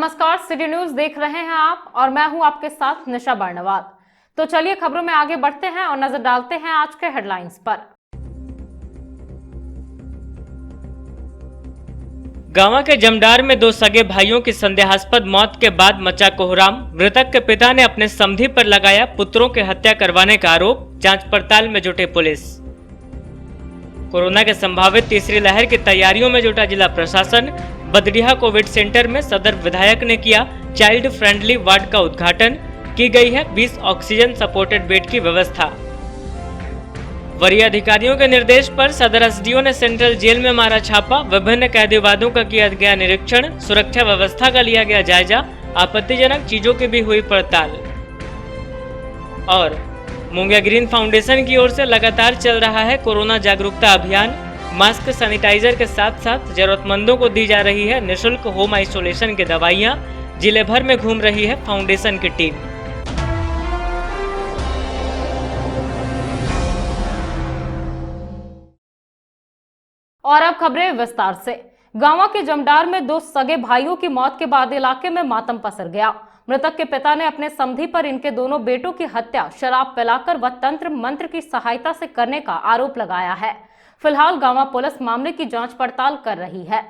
नमस्कार, city news देख रहे हैं आप और मैं हूं आपके साथ निशा बर्णवाल। तो चलिए खबरों में आगे बढ़ते हैं और नजर डालते हैं आज के हेडलाइंस पर। गांवा के जमडार में दो सगे भाइयों की संदेहास्पद मौत के बाद मचा कोहराम। मृतक के पिता ने अपने समधी पर लगाया पुत्रों की हत्या करवाने का आरोप। जांच पड़ताल में जुटे पुलिस। कोरोना के संभावित तीसरी लहर की तैयारियों में जुटा जिला प्रशासन। बदडीहा कोविड सेंटर में सदर विधायक ने किया चाइल्ड फ्रेंडली वार्ड का उद्घाटन। की गई है 20 ऑक्सीजन सपोर्टेड बेड की व्यवस्था। वरीय अधिकारियों के निर्देश पर सदर एसडीओ ने सेंट्रल जेल में मारा छापा। विभिन्न कैदीवादों का किया गया निरीक्षण। सुरक्षा व्यवस्था का लिया गया जायजा। आपत्तिजनक चीजों की भी हुई पड़ताल। और मुंगिया ग्रीन फाउंडेशन की ओर से लगातार चल रहा है कोरोना जागरूकता अभियान। मास्क, सैनिटाइजर के साथ साथ जरूरतमंदों को दी जा रही है निःशुल्क होम आइसोलेशन की दवाइयां। जिले भर में घूम रही है फाउंडेशन की टीम। और अब खबरें विस्तार से। गांवा के जमडार में दो सगे भाइयों की मौत के बाद इलाके में मातम पसर गया। मृतक के पिता ने अपने समधी पर इनके दोनों बेटों की हत्या शराब पिलाकर व तंत्र मंत्र की सहायता से करने का आरोप लगाया है। फिलहाल गांवा पुलिस मामले की जांच पड़ताल कर रही है।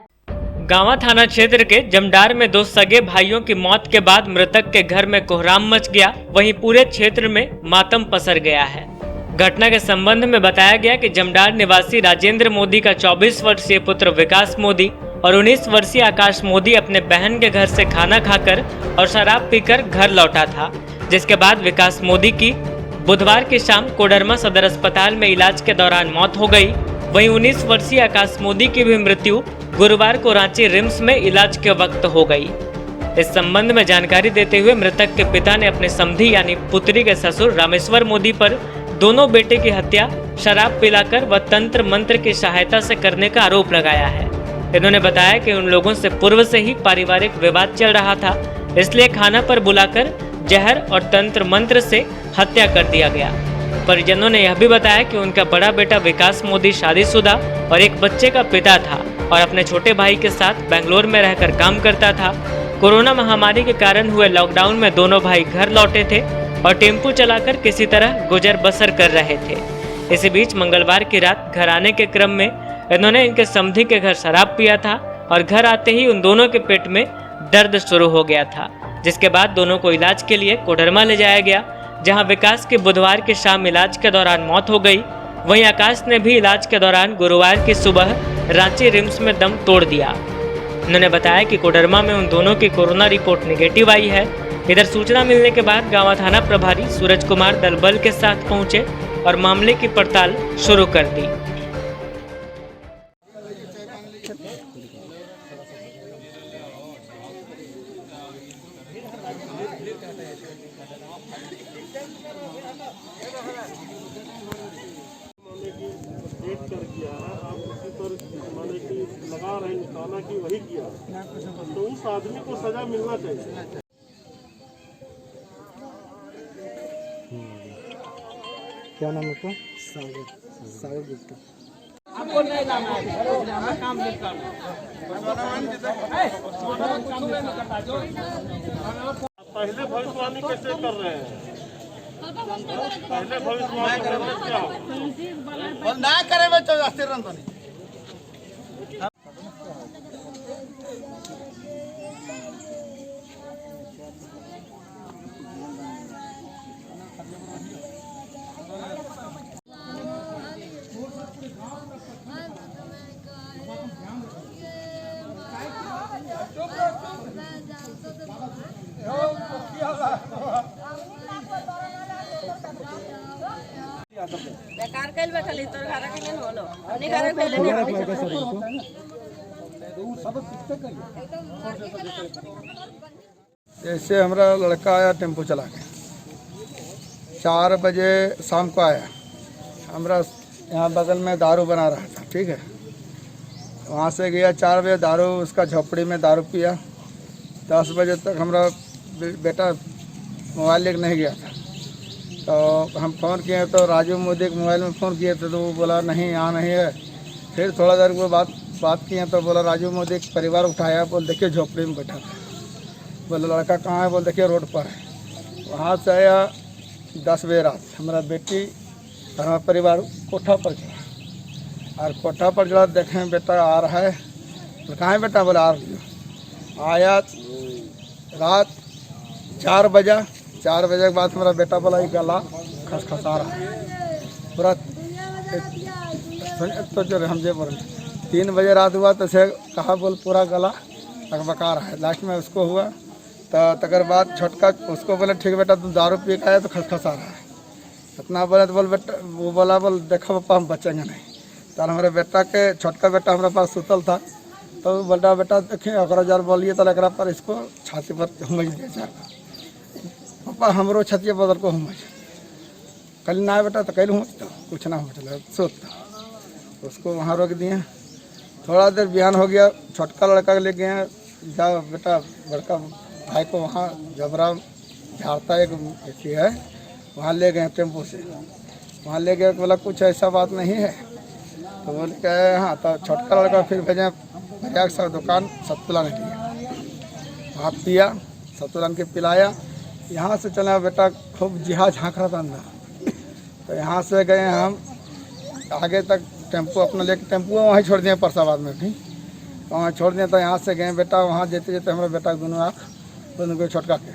गांवा थाना क्षेत्र के जमडार में दो सगे भाइयों की मौत के बाद मृतक के घर में कोहराम मच गया। वहीं पूरे क्षेत्र में मातम पसर गया है। घटना के संबंध में बताया गया कि जमडार निवासी राजेंद्र मोदी का 24 वर्षीय पुत्र विकास मोदी और 19 वर्षीय आकाश मोदी अपने बहन के घर से खाना खाकर और शराब पीकर घर लौटा था, जिसके बाद विकास मोदी की बुधवार की शाम कोडरमा सदर अस्पताल में इलाज के दौरान मौत हो गई। वहीं 19 वर्षीय आकाश मोदी की भी मृत्यु गुरुवार को रांची रिम्स में इलाज के वक्त हो गई। इस संबंध में जानकारी देते हुए मृतक के पिता ने अपने समधी यानी पुत्री के ससुर रामेश्वर मोदी पर दोनों बेटे की हत्या शराब पिलाकर व तंत्र मंत्र की सहायता से करने का आरोप लगाया है। इन्होंने बताया कि उन लोगों से पूर्व से ही पारिवारिक विवाद चल रहा था, इसलिए खाना पर बुलाकर जहर और तंत्र मंत्र से हत्या कर दिया गया। परिजनों ने यह भी बताया कि उनका बड़ा बेटा विकास मोदी शादीशुदा और एक बच्चे का पिता था और अपने छोटे भाई के साथ बेंगलोर में रहकर काम करता था। कोरोना महामारी के कारण हुए लॉकडाउन में दोनों भाई घर लौटे थे और टेम्पू चलाकर किसी तरह गुजर बसर कर रहे थे। इसी बीच मंगलवार की रात घर आने के क्रम में इन्होंने इनके समधी के घर शराब पिया था और घर आते ही उन दोनों के पेट में दर्द शुरू हो गया था, जिसके बाद दोनों को इलाज के लिए कोडरमा ले जाया गया, जहां विकास की बुधवार की शाम इलाज के दौरान मौत हो गई। वहीं आकाश ने भी इलाज के दौरान गुरुवार की सुबह रांची रिम्स में दम तोड़ दिया। उन्होंने बताया कि कोडरमा में उन दोनों की कोरोना रिपोर्ट निगेटिव आई है। इधर सूचना मिलने के बाद गांवा थाना प्रभारी सूरज कुमार दल बल के साथ पहुंचे और मामले की पड़ताल शुरू कर दी। लगा रहे निकाला कि वही किया, तो उस आदमी को सजा मिलना चाहिए। क्या नाम है आपका? सागर गुप्ता। आपको नहीं लाना है, काम नहीं करना। पहले भविष्यवाणी कैसे कर रहे हैं? पहले भविष्यवाणी क्या ना करे बच्चों अस्थिर रन बेकार कल बैठल तोर घर के नहीं होलो अपने घर के लेने जैसे हमारा लड़का आया टेम्पो चला के 4 बजे शाम को आया। हमारा यहाँ बगल में दारू बना रहा था, ठीक है। वहाँ से गया 4 बजे दारू, उसका झोपड़ी में दारू पिया। 10 बजे तक हमारा बेटा मोबाइल लेकर नहीं गया था, तो हम फ़ोन किए तो राजू मोदी के मोबाइल में फ़ोन किए थे तो वो बोला नहीं यहाँ नहीं है। फिर थोड़ा देर को बात किए तो बोला राजू मोदी के परिवार उठाया, बोल देखिए झोपड़ी में बैठा था। बोले लड़का कहाँ है, बोल देखिए रोड पर है। वहाँ से आया 10 बजे रात, हमारा बेटी और हमारा परिवार कोठा पर चढ़ा, और कोठा पर चढ़ा देखें बेटा आ रहा है। तो कहाँ है बेटा, बोला आ रही हो। आया रात 4 बजे के बाद हमारा बेटा बोला ये गला खसखसा रहा है पूरा। तो जो हम जे बोल 3 बजे रात हुआ तो से कहा बोल पूरा गला बका रहा है। लास्ट में उसको हुआ तो तकर बाद छोटका उसको बोले ठीक बेटा तुम दारू पी के आया तो खसखसा रहा है इतना बोले। तो बोल बेटा वो बोला बोल देखो पापा हम बचेंगे नहीं। तो हमारे बेटा के छोटका बेटा हमारे पास सुतल था, तो बोला बेटा देखिए अगर जार बोलिए तो लग रहा पर इसको छाती पर हुमच दिया जाएगा। पापा हमरो छतिया बदल को हुमच कल ना बेटा तो कल हुमचता कुछ ना हो सोचता। उसको वहाँ रोक दिए। थोड़ा देर बिहान हो गया, छोटका लड़का ले गए जाओ बेटा बड़का भाई को वहाँ जबरा झाड़ता एक व्यक्ति है वहाँ ले गए टेम्पो से। वहाँ ले गए बोला कुछ ऐसा बात नहीं है। तो बोले कहे हाँ। तो छोटका लड़का फिर भेजे प्रयाग सब दुकान सतुलान के लिए, वहाँ पिया सतुलान के पिलाया। यहाँ से चला बेटा खूब जिहा झाँक रहा था अंदर। तो यहाँ से गए हम आगे तक टेम्पो अपना लेके टेम्पो वहीं छोड़ दिए परसाबाद में भी वहाँ छोड़ दिए। तो यहाँ से गए बेटा वहाँ जेते जेते हमारे बेटा दोनों आँख दोनों को छोटका के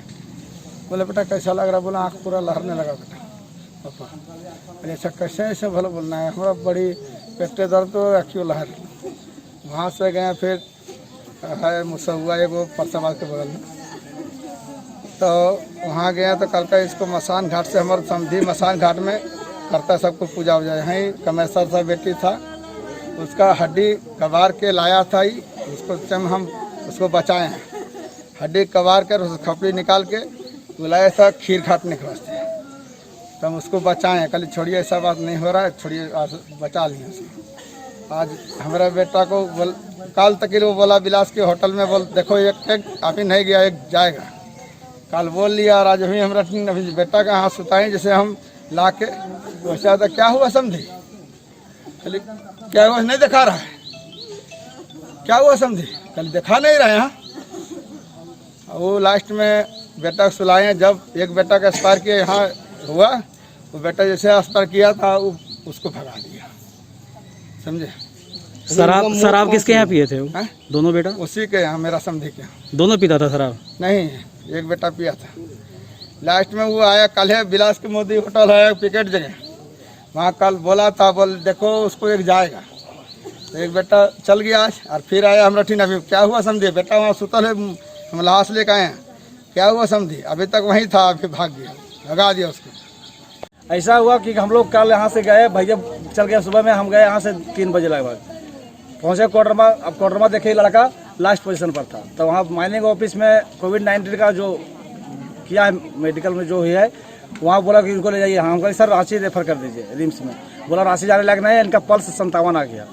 बोले बेटा कैसा लग रहा। बोला आँख पूरा लहरने लगा बेटा पापा। अरे अच्छा कैसे ऐसे भले बोलना है, हमारा बड़ी पेटे दर्द तो क्यों लहर। वहाँ से गए फिर है मुसौआ एगो परसाबाद के बगल में। तो वहाँ गया तो कल का इसको मसान घाट से हमारे समझी मसान घाट में करता सबको पूजा वूजा। यहीं कमेसर सा बेटी था उसका हड्डी कबार के लाया था ही उसको टाइम हम उसको बचाए हैं। हड्डी कबार कर उस खपड़ी निकाल के बुलाया था खीर खाटने के वास्ते। तो हम उसको बचाए हैं। कल छोड़िए ऐसा बात नहीं हो रहा है, छोड़िए बचा लिए उसको। आज हमारा बेटा को कल तक वो बोला बिलास के होटल में बोल देखो एक अभी नहीं गया एक जाएगा। कल बोल लिया और आज अभी हमारा अभी बेटा का हाथ सुताएं जैसे हम ला के वैसा था। क्या हुआ समझी, क्या हुआ नहीं दिखा रहा है, क्या हुआ समझी कल दिखा नहीं रहे हैं। वो लास्ट में बेटा को सुलाए। जब एक बेटा का एक्सपायर किया यहाँ हुआ, वो बेटा जैसे एक्सपायर किया था उसको भगा दिया, समझे। शराब किसके यहाँ पिए थे वो? है? दोनों बेटा उसी के यहाँ, मेरा समझे के यहाँ। दोनों पीता था शराब? नहीं, एक बेटा पिया था। लास्ट में वो आया कल है बिलास के मोदी होटल है पिकेट जगह, वहाँ कल बोला था बोल देखो उसको एक जाएगा। तो एक बेटा चल गया आज और फिर आया हमरा ठीक। अभी क्या हुआ समझे, बेटा वहाँ सुतल है, हम लाश लेकर आए हैं। क्या हुआ समझे, अभी तक वहीं था, अभी भाग गया, भगा दिया उसको। ऐसा हुआ कि हम लोग कल यहाँ से गए, भैया चल गया सुबह में, हम गए यहाँ से 3 बजे लगभग पहुँचे कोडरमा। अब कोडरमा देखे लड़का लास्ट पोजीशन पर था। तो वहाँ माइनिंग ऑफिस में कोविड-19 का जो किया है मेडिकल में जो हुई है, वहाँ बोला कि इनको ले जाइए। हम कहे सर रांची रेफर कर दीजिए रिम्स में। बोला रांची जाने लायक नहीं है, इनका पल्स 57 आ गया।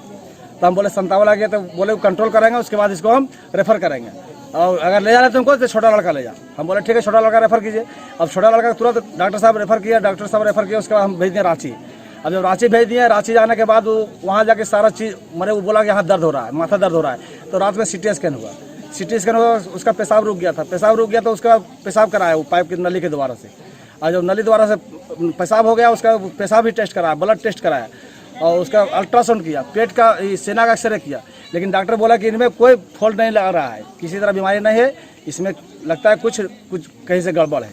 तो हम बोले 57 आ गया, तो बोले कंट्रोल करेंगे उसके बाद इसको हम रेफर करेंगे, और अगर ले जाना है तुमको तो छोटा लड़का ले जा। हम बोले ठीक है छोटा लड़का रेफर कीजिए। अब छोटा लड़का तुरंत डॉक्टर साहब रेफर किया, उसके बाद हम भेज दिए रांची। अब जब रांची भेज दिए, रांची जाने के बाद वो वहाँ जाके सारा चीज़ मैंने वो बोला कि यहाँ दर्द हो रहा है, माथा दर्द हो रहा है। तो रात में CT स्कैन हुआ, उसका पेशाब रुक गया था, तो उसका पेशाब कराया वो पाइप की नली के द्वारा से। और जब नली द्वारा से पेशाब हो गया, उसका पेशाब भी टेस्ट कराया, ब्लड टेस्ट कराया, और उसका अल्ट्रासाउंड किया, पेट का सेना का एक्सरे किया। लेकिन डॉक्टर बोला कि इनमें कोई फॉल्ट नहीं लग रहा है, किसी तरह बीमारी नहीं है, इसमें लगता है कुछ कहीं से गड़बड़ है।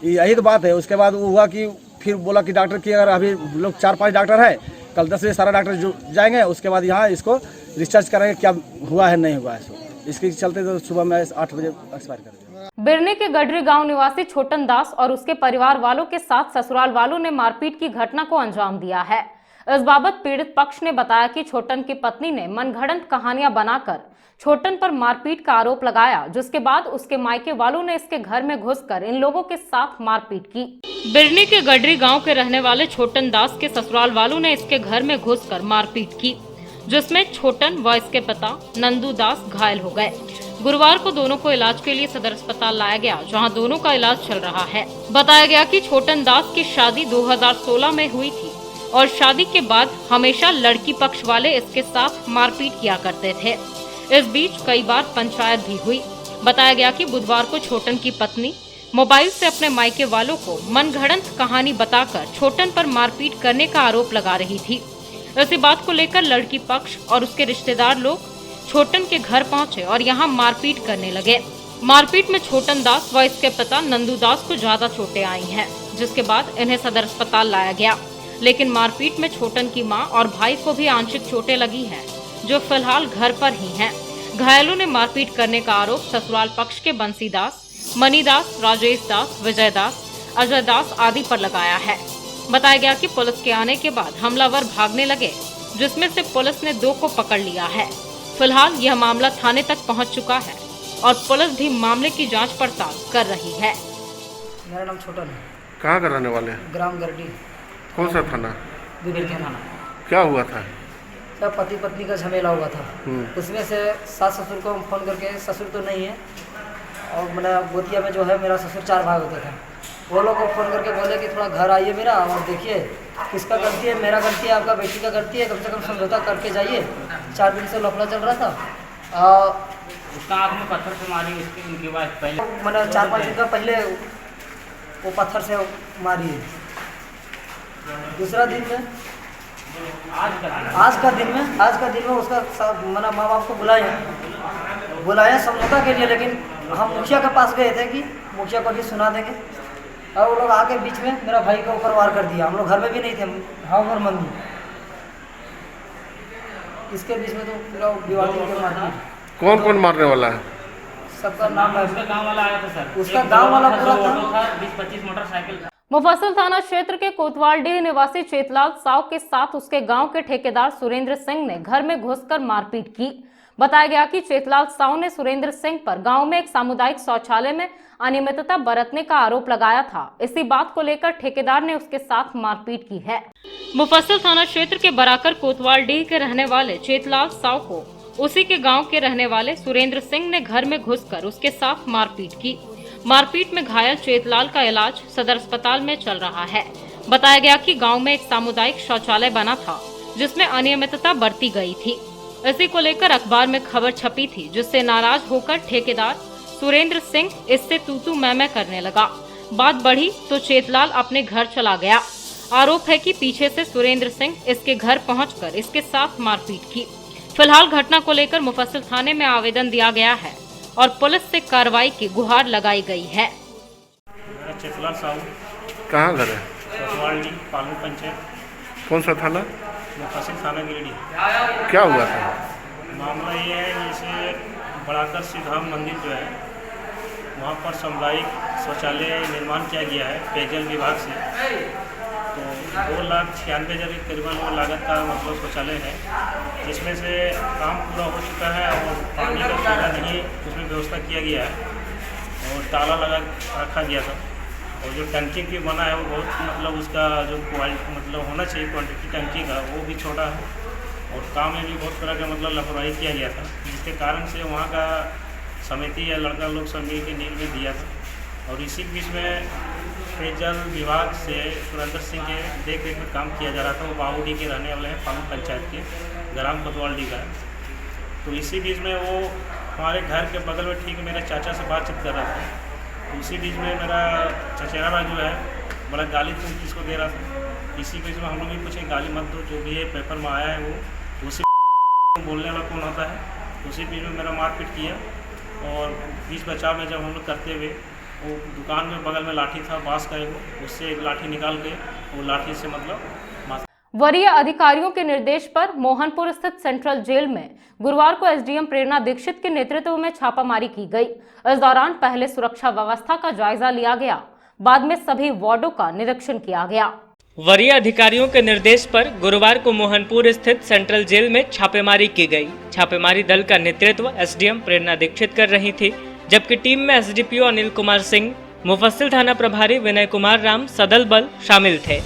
यही तो बात है। उसके बाद वो हुआ कि फिर बोला कि डॉक्टर की अगर अभी लोग 4-5 डॉक्टर है, कल 10 बजे सारा डॉक्टर जो जाएंगे, उसके बाद यहाँ इसको रिसर्च करेंगे क्या हुआ है नहीं हुआ है। इसके चलते तो सुबह में 8 बजे एक्सपायर कर दिया। बिरनी के गडरी गांव निवासी छोटन दास और उसके परिवार वालों के साथ ससुराल वालों ने मारपीट की घटना को अंजाम दिया है। इस बाबत पीड़ित पक्ष ने बताया कि छोटन की पत्नी ने मनगढ़ंत कहानियां बनाकर छोटन पर मारपीट का आरोप लगाया, जिसके बाद उसके मायके वालों ने इसके घर में घुसकर इन लोगों के साथ मारपीट की। बिरनी के गडरी गांव के रहने वाले छोटन दास के ससुराल वालों ने इसके घर में घुसकर मारपीट की, जिसमें छोटन व इसके पिता नंदू दास घायल हो गए। गुरुवार को दोनों को इलाज के लिए सदर अस्पताल लाया गया, जहां दोनों का इलाज चल रहा है। बताया गया कि छोटन दास की शादी 2016 में हुई थी और शादी के बाद हमेशा लड़की पक्ष वाले इसके साथ मारपीट किया करते थे। इस बीच कई बार पंचायत भी हुई। बताया गया कि बुधवार को छोटन की पत्नी मोबाइल से अपने मायके वालों को मनगढ़ंत कहानी बताकर छोटन पर मारपीट करने का आरोप लगा रही थी। इसी बात को लेकर लड़की पक्ष और उसके रिश्तेदार लोग छोटन के घर पहुंचे और यहां मारपीट करने लगे। मारपीट में छोटन दास व इसके पिता नंदू दास को ज्यादा चोटें आई हैं, जिसके बाद इन्हें सदर अस्पताल लाया गया। लेकिन मारपीट में छोटन की मां और भाई को भी आंशिक चोटें लगी हैं, जो फिलहाल घर पर ही हैं। घायलों ने मारपीट करने का आरोप ससुराल पक्ष के बंसी दास, मनी दास, राजेश दास, विजय दास, अजय दास आदि पर लगाया है। बताया गया कि पुलिस के आने के बाद हमलावर भागने लगे, जिसमें से पुलिस ने 2 को पकड़ लिया है। फिलहाल यह मामला थाने तक पहुंच चुका है और पुलिस भी मामले की जांच पड़ताल कर रही है। मेरा नाम छोटन है। कहाँ का रहने वाले हैं? ग्राम गरडी। कौन सा थाना? बिबिरके थाना। क्या हुआ था? सब पति पत्नी का झमेला हुआ था। उसमें से सास ससुर को हम फोन करके, ससुर तो नहीं है और मेरा गोतिया में जो है मेरा ससुर 4 भाई होते थे, वो लोग को फ़ोन करके बोले कि थोड़ा घर आइए मेरा और देखिए किसका गलती है, मेरा गलती है, आपका बेटी का गलती है, कम से कम समझौता करके जाइए। 4 दिन से लफड़ा चल रहा था। उसका आँख में पत्थर से मारी, उसके बाद पहले मैंने 4-5 दिन का पहले वो पत्थर से मारी है। दूसरा दिन में आज का दिन में उसका मैंने माँ बाप को बुलाया समझौता के लिए, लेकिन हम मुखिया के पास गए थे कि मुखिया को भी सुना देंगे, और वो लोग आके बीच में मेरा भाई के ऊपर वार कर दिया। हम लोग घर में भी नहीं थे, हम और मम्मी। इसके बीच में तो पूरा विवादी के मारपीट। कौन कौन मारने वाला है? सबका नाम है। उसका गांव वाला आया था सर, उसका गांव वाला पूरा था। 20-25 मोटरसाइकिल था। मुफस्सिल थाना क्षेत्र के कोतवालडीह निवासी चेतलाल साव के साथ उसके गांव के ठेकेदार सुरेंद्र सिंह ने घर में घुसकर मारपीट की। बताया गया कि चेतलाल साव ने सुरेंद्र सिंह पर गांव में एक सामुदायिक शौचालय में अनियमितता बरतने का आरोप लगाया था। इसी बात को लेकर ठेकेदार ने उसके साथ मारपीट की है। मुफस्सिल थाना क्षेत्र के बराकर कोतवालडीह के रहने वाले चेतलाल साव को उसी के गांव के रहने वाले सुरेंद्र सिंह ने घर में घुसकर उसके साथ मारपीट की। मारपीट में घायल चेतलाल का इलाज सदर अस्पताल में चल रहा है। बताया गया कि गांव में एक सामुदायिक शौचालय बना था, जिसमें अनियमितता बरती गई थी। इसी को लेकर अखबार में खबर छपी थी, जिससे नाराज होकर ठेकेदार सुरेंद्र सिंह इससे तू मैं करने लगा। बात बढ़ी तो चेतलाल अपने घर चला गया। आरोप है कि पीछे से सुरेंद्र सिंह इसके घर पहुंचकर इसके साथ मारपीट की। फिलहाल घटना को लेकर मुफस्सिल थाने में आवेदन दिया गया है और पुलिस से कार्रवाई की गुहार लगाई गई है। मेरा चेतलाल साहू। कहाँ घर है? कोतवालडीह पालू पंचायत। कौन सा थाना? मुफस्सिल थाना गिरिडीह। क्या हुआ था? मामला ये है, जैसे बड़ाकर श्रीधाम मंदिर जो है वहाँ पर सामुदायिक शौचालय निर्माण किया गया है पेयजल विभाग से। तो 2,96,000 के करीबन वो लागत का मतलब शौचालय है, जिसमें से काम पूरा हो चुका है और पानी का सुविधा नहीं उसमें व्यवस्था किया गया है और ताला लगा रखा गया था। और जो टंकी भी बना है वो बहुत मतलब उसका जो क्वालिटी मतलब होना चाहिए क्वांटिटी टंकी का वो भी छोटा है और काम में भी बहुत तरह का मतलब लापरवाही किया गया था, जिसके कारण से वहाँ का समिति या लड़का लोग सब मिल के नील में दिया था। और इसी बीच में पेयजल विभाग से सुरेंद्र सिंह के देख रेख में काम किया जा रहा था। वो बाबूडी के रहने वाले हैं, पालू पंचायत के, ग्राम कोतवालडीह का। तो इसी बीच में वो हमारे घर के बगल में ठीक मेरे चाचा से बातचीत कर रहा था। तो उसी बीच में मेरा चचेरा जो है बड़ा गाली तुम किसको दे रहा था। इसी बीच में हम लोग भी पूछे गाली मत दो, जो भी है पेपर में आया है वो उसी बोलने वाला कौन होता है। उसी बीच में मेरा मारपीट किया और बीच बचाव में जब हम लोग करते हुए वो दुकान में बगल में लाठी था बांस का, उससे एक लाठी निकाल के वो लाठी से मतलब। वरीय अधिकारियों के निर्देश पर मोहनपुर स्थित सेंट्रल जेल में गुरुवार को एसडीएम प्रेरणा दीक्षित के नेतृत्व में छापामारी की गई। इस दौरान पहले सुरक्षा व्यवस्था का जायजा लिया गया, बाद में सभी वार्डों का निरीक्षण किया गया। वरीय अधिकारियों के निर्देश पर गुरुवार को मोहनपुर स्थित सेंट्रल जेल में छापेमारी की गई। छापेमारी दल का नेतृत्व एसडीएम प्रेरणा दीक्षित कर रही थी, जबकि टीम में एसडीपीओ अनिल कुमार सिंह, मुफस्सिल थाना प्रभारी विनय कुमार राम सदल बल शामिल थे।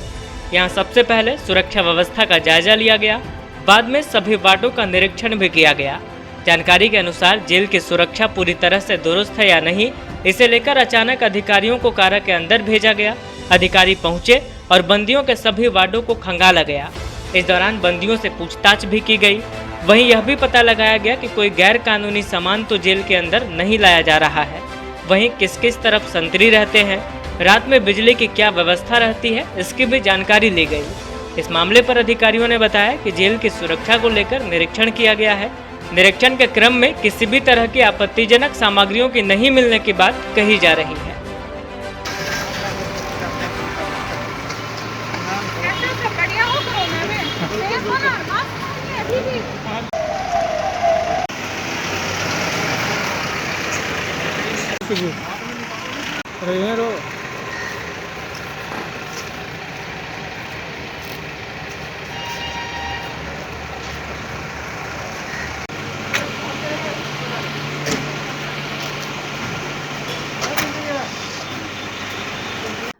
यहां सबसे पहले सुरक्षा व्यवस्था का जायजा लिया गया, बाद में सभी वार्डों का निरीक्षण भी किया गया। जानकारी के अनुसार जेल की सुरक्षा पूरी तरह से दुरुस्त है या नहीं, इसे लेकर अचानक अधिकारियों को कारा के अंदर भेजा गया। अधिकारी पहुंचे और बंदियों के सभी वार्डों को खंगाला गया। इस दौरान बंदियों से पूछताछ भी की गई। वहीं यह भी पता लगाया गया कि कोई गैर कानूनी सामान तो जेल के अंदर नहीं लाया जा रहा है। वहीं किस किस तरफ संतरी रहते हैं, रात में बिजली की क्या व्यवस्था रहती है, इसकी भी जानकारी ली गई। इस मामले पर अधिकारियों ने बताया कि जेल की सुरक्षा को लेकर निरीक्षण किया गया है। निरीक्षण के क्रम में किसी भी तरह की आपत्तिजनक सामग्रियों की नहीं मिलने की बात कही जा रही है।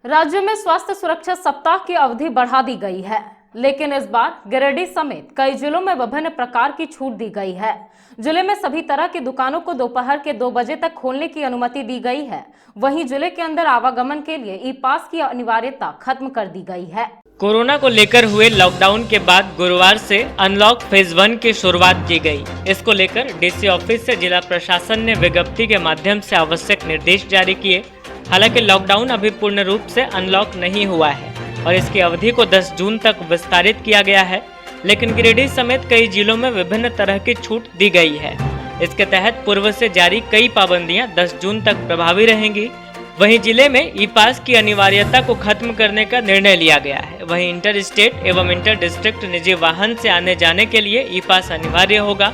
राज्य में स्वास्थ्य सुरक्षा सप्ताह की अवधि बढ़ा दी गई है, लेकिन इस बार गिरिडीह समेत कई जिलों में विभिन्न प्रकार की छूट दी गई है। जिले में सभी तरह की दुकानों को दोपहर के 2 बजे तक खोलने की अनुमति दी गई है। वहीं जिले के अंदर आवागमन के लिए ई पास की अनिवार्यता खत्म कर दी गई है। कोरोना को लेकर हुए लॉकडाउन के बाद गुरुवार से अनलॉक फेज 1 की शुरुआत की गई। इसको लेकर डीसी ऑफिस से जिला प्रशासन ने विज्ञप्ति के माध्यम से आवश्यक निर्देश जारी किए। हालांकि लॉकडाउन अभी पूर्ण रूप से अनलॉक नहीं हुआ है और इसकी अवधि को 10 जून तक विस्तारित किया गया है, लेकिन गिरिडीह समेत कई जिलों में विभिन्न तरह की छूट दी गई है। इसके तहत पूर्व से जारी कई पाबंदियां 10 जून तक प्रभावी रहेंगी। वहीं जिले में ई पास की अनिवार्यता को खत्म करने का निर्णय लिया गया है। वहीं इंटर स्टेट एवं इंटर डिस्ट्रिक्ट निजी वाहन से आने जाने के लिए ई पास अनिवार्य होगा।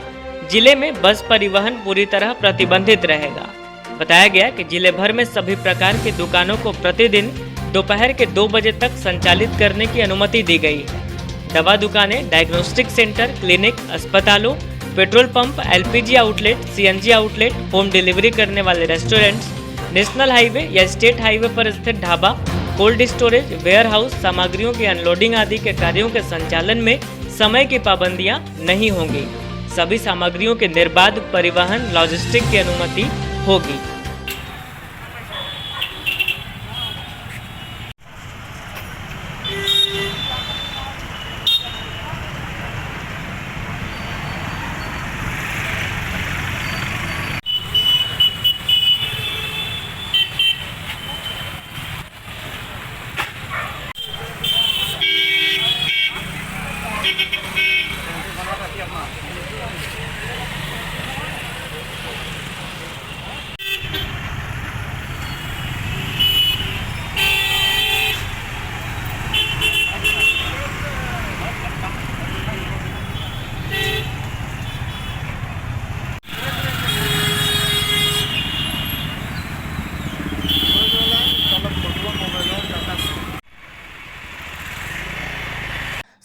जिले में बस परिवहन पूरी तरह प्रतिबंधित रहेगा। बताया गया कि जिले भर में सभी प्रकार की दुकानों को प्रतिदिन दोपहर के 2 बजे तक संचालित करने की अनुमति दी गई है। दवा दुकानें, डायग्नोस्टिक सेंटर, क्लिनिक, अस्पतालों, petrol pump, LPG outlet, CNG outlet, home delivery करने वाले रेस्टोरेंट्स, नेशनल हाईवे या स्टेट हाईवे पर स्थित dhaba, cold storage, warehouse, सामग्रियों की अनलोडिंग आदि के कार्यों के संचालन में समय की पाबंदियां नहीं होंगी। सभी सामग्रियों के निर्बाध परिवहन, लॉजिस्टिक की अनुमति होगी।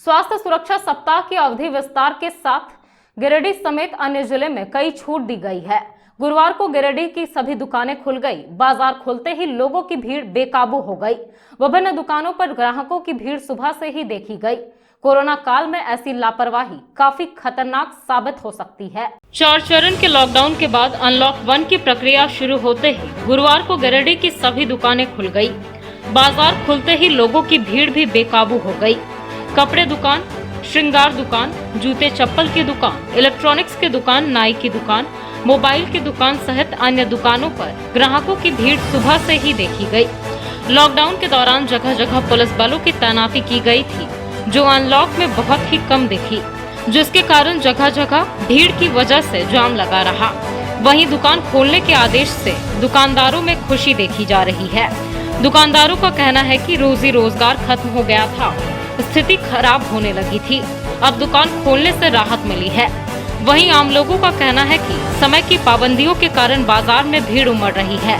स्वास्थ्य सुरक्षा सप्ताह की अवधि विस्तार के साथ गिरिडीह समेत अन्य जिले में कई छूट दी गई है। गुरुवार को गिरिडीह की सभी दुकानें खुल गई। बाजार खुलते ही लोगों की भीड़ बेकाबू हो गई। विभिन्न दुकानों पर ग्राहकों की भीड़ सुबह से ही देखी गई। कोरोना काल में ऐसी लापरवाही काफी खतरनाक साबित हो सकती है। 4 चरण के लॉकडाउन के बाद अनलॉक 1 की प्रक्रिया शुरू होते ही गुरुवार को गिरिडीह की सभी दुकानें खुल गई। बाजार खुलते ही लोगों की भीड़ भी बेकाबू हो गई। कपड़े दुकान, श्रृंगार दुकान, जूते चप्पल की दुकान, इलेक्ट्रॉनिक्स की दुकान, नाई की दुकान, मोबाइल की दुकान सहित अन्य दुकानों पर ग्राहकों की भीड़ सुबह से ही देखी गई। लॉकडाउन के दौरान जगह जगह पुलिस बलों की तैनाती की गई थी, जो अनलॉक में बहुत ही कम दिखी, जिसके कारण जगह जगह भीड़ की वजह से जाम लगा रहा। वहीं दुकान खोलने के आदेश से दुकानदारों में खुशी देखी जा रही है। दुकानदारों का कहना है कि रोजी रोजगार खत्म हो गया था, स्थिति खराब होने लगी थी, अब दुकान खोलने से राहत मिली है। वहीं आम लोगों का कहना है कि समय की पाबंदियों के कारण बाजार में भीड़ उमड़ रही है।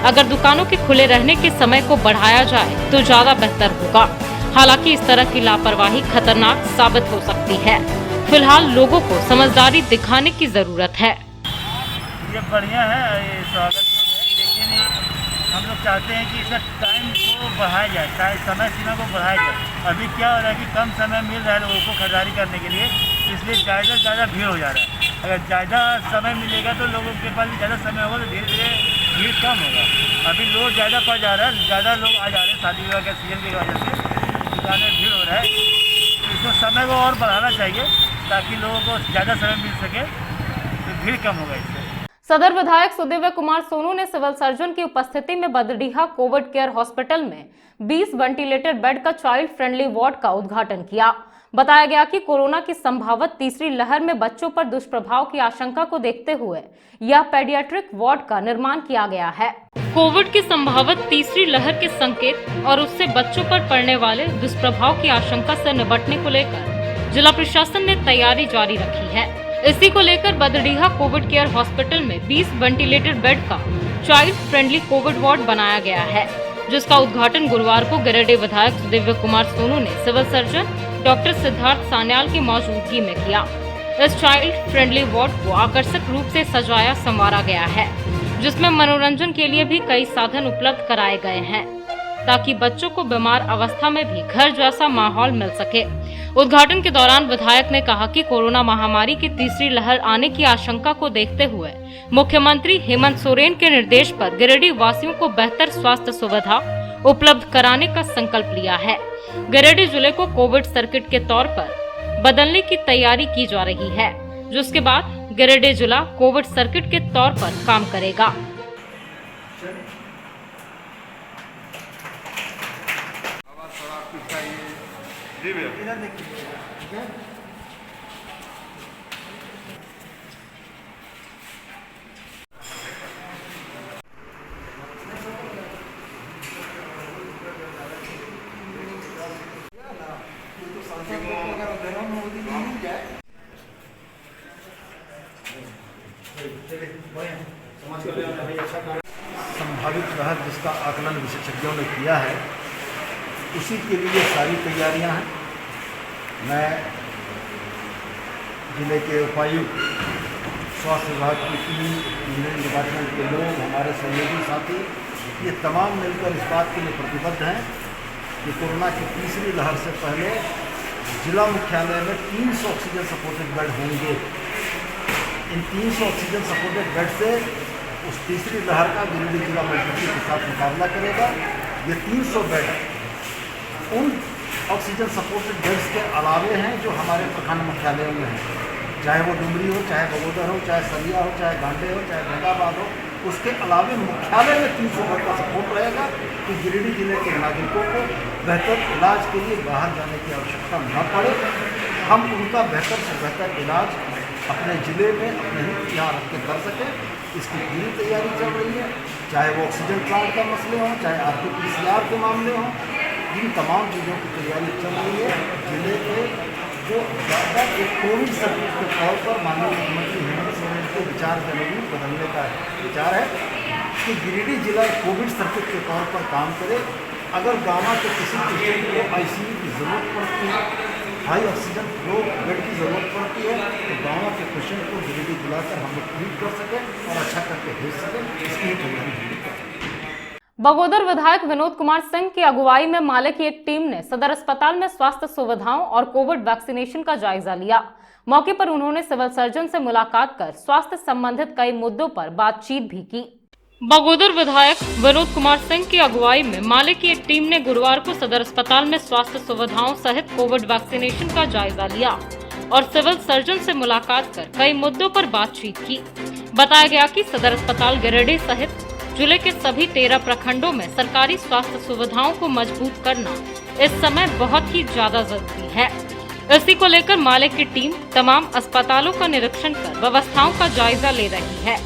अगर दुकानों के खुले रहने के समय को बढ़ाया जाए तो ज्यादा बेहतर होगा। हालांकि इस तरह की लापरवाही खतरनाक साबित हो सकती है। फिलहाल लोगों को समझदारी दिखाने की जरूरत है। ये बढ़िया है, ये स्वागत है, लेकिन हम लोग चाहते हैं कि इसका टाइम को बढ़ाया जाए, समय सीमा को बढ़ाया जाए। अभी क्या हो रहा है कि कम समय मिल रहा है लोगों को खरीदारी करने के लिए, इसलिए ज़्यादा से ज़्यादा भीड़ हो जा रहा है। अगर ज़्यादा समय मिलेगा तो लोगों के पास भी ज़्यादा समय होगा तो धीरे धीरे भीड़ कम होगा। अभी लोग ज़्यादा पड़ जा रहा है, ज़्यादा लोग आ जा रहे हैं शादी विवाह के सीजन की वजह से, दुकान में भीड़ हो रहा है। इसको समय को और बढ़ाना चाहिए, ताकि लोगों को ज़्यादा समय मिल सके, तो भीड़ कम होगा इससे। सदर विधायक सुदिव्य कुमार सोनू ने सिविल सर्जन की उपस्थिति में बदडीहा कोविड केयर हॉस्पिटल में 20 वेंटिलेटेड बेड का चाइल्ड फ्रेंडली वार्ड का उद्घाटन किया। बताया गया कि कोरोना की संभावित तीसरी लहर में बच्चों पर दुष्प्रभाव की आशंका को देखते हुए यह पेडियाट्रिक वार्ड का निर्माण किया गया है। कोविड की संभावित तीसरी लहर के संकेत और उससे बच्चों पर पड़ने वाले दुष्प्रभाव की आशंका से निपटने को लेकर जिला प्रशासन ने तैयारी जारी रखी है। इसी को लेकर बदडीहा कोविड केयर हॉस्पिटल में 20 वेंटिलेटेड बेड का चाइल्ड फ्रेंडली कोविड वार्ड बनाया गया है, जिसका उद्घाटन गुरुवार को गिरिडीह विधायक सुदिव्य कुमार सोनू ने civil surgeon doctor Siddharth Sanyal की मौजूदगी में किया। इस चाइल्ड फ्रेंडली वार्ड को आकर्षक रूप से सजाया संवारा गया है, जिसमें मनोरंजन के लिए भी कई साधन उपलब्ध कराए गए हैं, ताकि बच्चों को बीमार अवस्था में भी घर जैसा माहौल मिल सके। उद्घाटन के दौरान विधायक ने कहा कि कोरोना महामारी की तीसरी लहर आने की आशंका को देखते हुए मुख्यमंत्री हेमंत सोरेन के निर्देश पर गिरिडीह वासियों को बेहतर स्वास्थ्य सुविधा उपलब्ध कराने का संकल्प लिया है। गिरिडीह जिले को कोविड सर्किट के तौर पर बदलने की तैयारी की जा रही है, जिसके बाद गिरिडीह जिला कोविड सर्किट के तौर पर काम करेगा। संभावित लहर जिसका आकलन विशेषज्ञों ने किया है, उसी के लिए सारी तैयारियां हैं। मैं जिले के उपायुक्त, स्वास्थ्य विभाग की टीम, इंजीनियरिंग डिपार्टमेंट के लोग, हमारे सहयोगी साथी, ये तमाम मिलकर इस बात के लिए प्रतिबद्ध हैं कि कोरोना की तीसरी लहर से पहले जिला मुख्यालय में 300 ऑक्सीजन सपोर्टेड बेड होंगे। इन 300 ऑक्सीजन सपोर्टेड बेड से उस तीसरी लहर का गिरिडीह जिला मजबूती के साथ मुकाबला करेगा। ये 300 बेड उन ऑक्सीजन सपोर्टेड बेड्स के अलावे हैं जो हमारे प्रखंड मुख्यालयों में हैं, चाहे वो डुमरी हो, चाहे बगोदर हो, चाहे सरिया हो, चाहे गांडे हो, चाहे गंगाबाद हो। उसके अलावे मुख्यालय में 300 बेड का सपोर्ट रहेगा कि गिरिडीह जिले के नागरिकों को बेहतर इलाज के लिए बाहर जाने की आवश्यकता न पड़े। हम उनका बेहतर से बेहतर इलाज अपने ज़िले में अपने ही यहाँ रख के कर सकें, इसकी पूरी तैयारी चल रही है। चाहे वो ऑक्सीजन प्लांट का मसले हों, चाहे RT-PCR के मामले हों, इन तमाम चीज़ों की तैयारी चल रही है। जिले के जो ज़्यादा एक कोविड सर्किट के तौर पर माननीय मुख्यमंत्री हेमंत सोरेन के विचार के अनुरूप बदलने का विचार है कि गिरिडीह जिला कोविड सर्किट के तौर पर काम करे। अगर गाँव के किसी पेशेंट को ICU की ज़रूरत पड़ती है, हाई ऑक्सीजन फ्लो बेड की ज़रूरत पड़ती है, तो गाँव के पेशेंट को गिरिडीह बुलाकर हम लोग ट्रीट कर सकें और अच्छा करके भेज सकें, इसकी तैयारी होगी। बगोदर विधायक विनोद कुमार सिंह की अगुवाई में माले की एक टीम ने सदर अस्पताल में स्वास्थ्य सुविधाओं और कोविड वैक्सीनेशन का जायजा लिया। मौके पर उन्होंने सिविल सर्जन से मुलाकात कर स्वास्थ्य संबंधित कई मुद्दों पर बातचीत भी की। बगोदर विधायक विनोद कुमार सिंह की अगुवाई में माले की एक टीम ने गुरुवार को सदर अस्पताल में स्वास्थ्य सुविधाओं सहित कोविड वैक्सीनेशन का जायजा लिया और सिविल सर्जन से मुलाकात कर कई मुद्दों पर बातचीत की। बताया गया कि सदर अस्पताल गिरिडीह सहित जिले के सभी 13 प्रखंडों में सरकारी स्वास्थ्य सुविधाओं को मजबूत करना इस समय बहुत ही ज्यादा जरूरी है। इसी को लेकर माले की टीम तमाम अस्पतालों का निरीक्षण कर व्यवस्थाओं का जायजा ले रही है।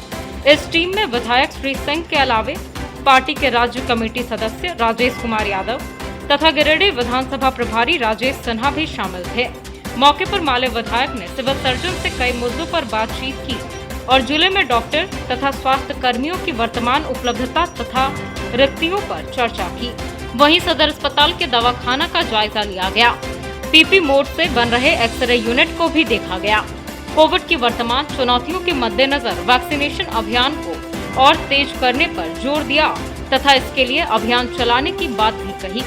इस टीम में विधायक श्री सिंह के अलावे पार्टी के राज्य कमेटी सदस्य राजेश कुमार यादव तथा गिरिडीह विधानसभा प्रभारी राजेश सिन्हा भी शामिल थे। मौके पर माले विधायक ने सिविल सर्जन से कई मुद्दों पर बातचीत की और जिले में डॉक्टर तथा स्वास्थ्य कर्मियों की वर्तमान उपलब्धता तथा रिक्तियों पर चर्चा की। वहीं सदर अस्पताल के दवाखाना का जायजा लिया गया। PP मोड से बन रहे एक्सरे यूनिट को भी देखा गया। कोविड की वर्तमान चुनौतियों के मद्देनजर वैक्सीनेशन अभियान को और तेज करने पर जोर दिया तथा इसके लिए अभियान चलाने की बात भी कही।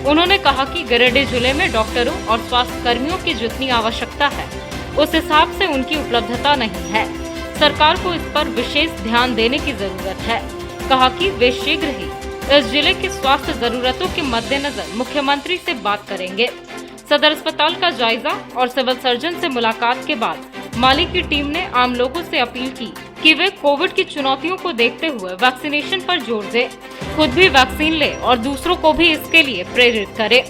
उन्होंने कहा कि गिरिडीह जिले में डॉक्टरों और स्वास्थ्य कर्मियों की जितनी आवश्यकता है उस हिसाब से उनकी उपलब्धता नहीं है। सरकार को इस पर विशेष ध्यान देने की जरूरत है। कहा कि वे शीघ्र ही इस जिले की स्वास्थ्य जरूरतों के मद्देनजर मुख्यमंत्री से बात करेंगे। सदर अस्पताल का जायजा और सिविल सर्जन से मुलाकात के बाद माली की टीम ने आम लोगों से अपील की कि वे कोविड की चुनौतियों को देखते हुए वैक्सीनेशन पर जोर दें, खुद भी वैक्सीन लें और दूसरों को भी इसके लिए प्रेरित करें।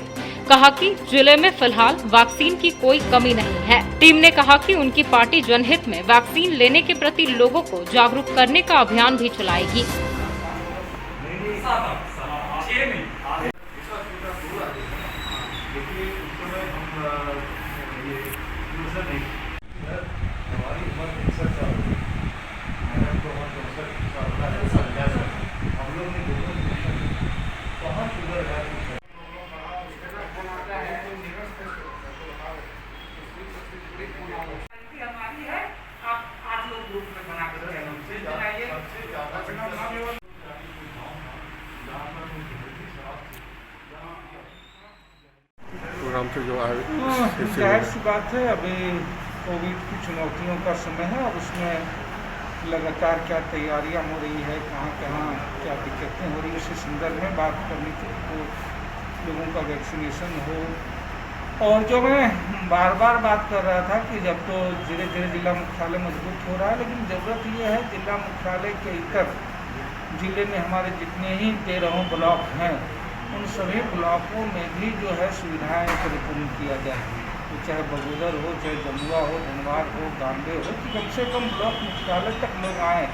कहा कि जिले में फिलहाल वैक्सीन की कोई कमी नहीं है। टीम ने कहा कि उनकी पार्टी जनहित में वैक्सीन लेने के प्रति लोगों को जागरूक करने का अभियान भी चलाएगी। प्रोग्राम से जो आए जाहिर सी बात है, अभी कोविड की चुनौतियों का समय है और उसमें लगातार क्या तैयारियां हो रही है, कहाँ कहाँ क्या दिक्कतें हो रही है, उसी संदर्भ में बात करनी थी। तो लोगों का वैक्सीनेशन हो, और जो मैं बार बार बात कर रहा था कि जब तो धीरे धीरे जिला मुख्यालय मजबूत हो रहा है, लेकिन ज़रूरत ये है जिला मुख्यालय के इतर जिले में हमारे जितने ही 13 ब्लॉक हैं, उन सभी ब्लॉकों में भी जो है सुविधाएं परिपूर्ण किया जाए। तो चाहे बगोदर हो, चाहे जमुआ हो, धनबाद हो, गांडे हो, कि कम से कम ब्लॉक मुख्यालय तक लोग आएँ।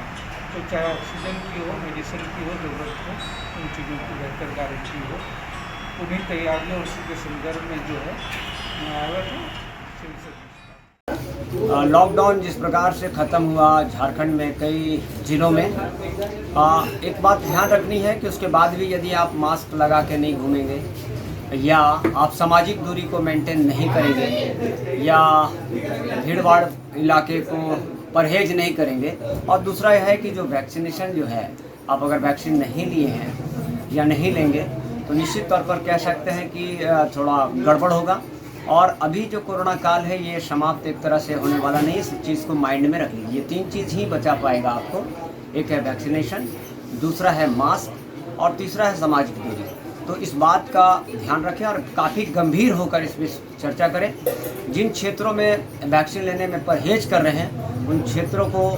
तो चाहे ऑक्सीजन की हो, मेडिसिन की हो, ज़रूरत हो, उन चीज़ों की बेहतर गारंटी हो। उन्हीं तैयारियों उसी के संदर्भ में जो है आया था। लॉकडाउन जिस प्रकार से ख़त्म हुआ झारखंड में कई जिलों में, एक बात ध्यान रखनी है कि उसके बाद भी यदि आप मास्क लगा के नहीं घूमेंगे या आप सामाजिक दूरी को मेंटेन नहीं करेंगे या भीड़-भाड़ इलाके को परहेज नहीं करेंगे, और दूसरा यह है कि जो वैक्सीनेशन जो है, आप अगर वैक्सीन नहीं लिए हैं या नहीं लेंगे तो निश्चित तौर पर कह सकते हैं कि थोड़ा गड़बड़ होगा। और अभी जो कोरोना काल है ये समाप्त एक तरह से होने वाला नहीं है, इस चीज़ को माइंड में रख लीजिए। 3 चीज़ ही बचा पाएगा आपको, एक है वैक्सीनेशन, दूसरा है मास्क और तीसरा है सामाजिक दूरी। तो इस बात का ध्यान रखें और काफ़ी गंभीर होकर इस पर चर्चा करें। जिन क्षेत्रों में वैक्सीन लेने में परहेज कर रहे हैं उन क्षेत्रों को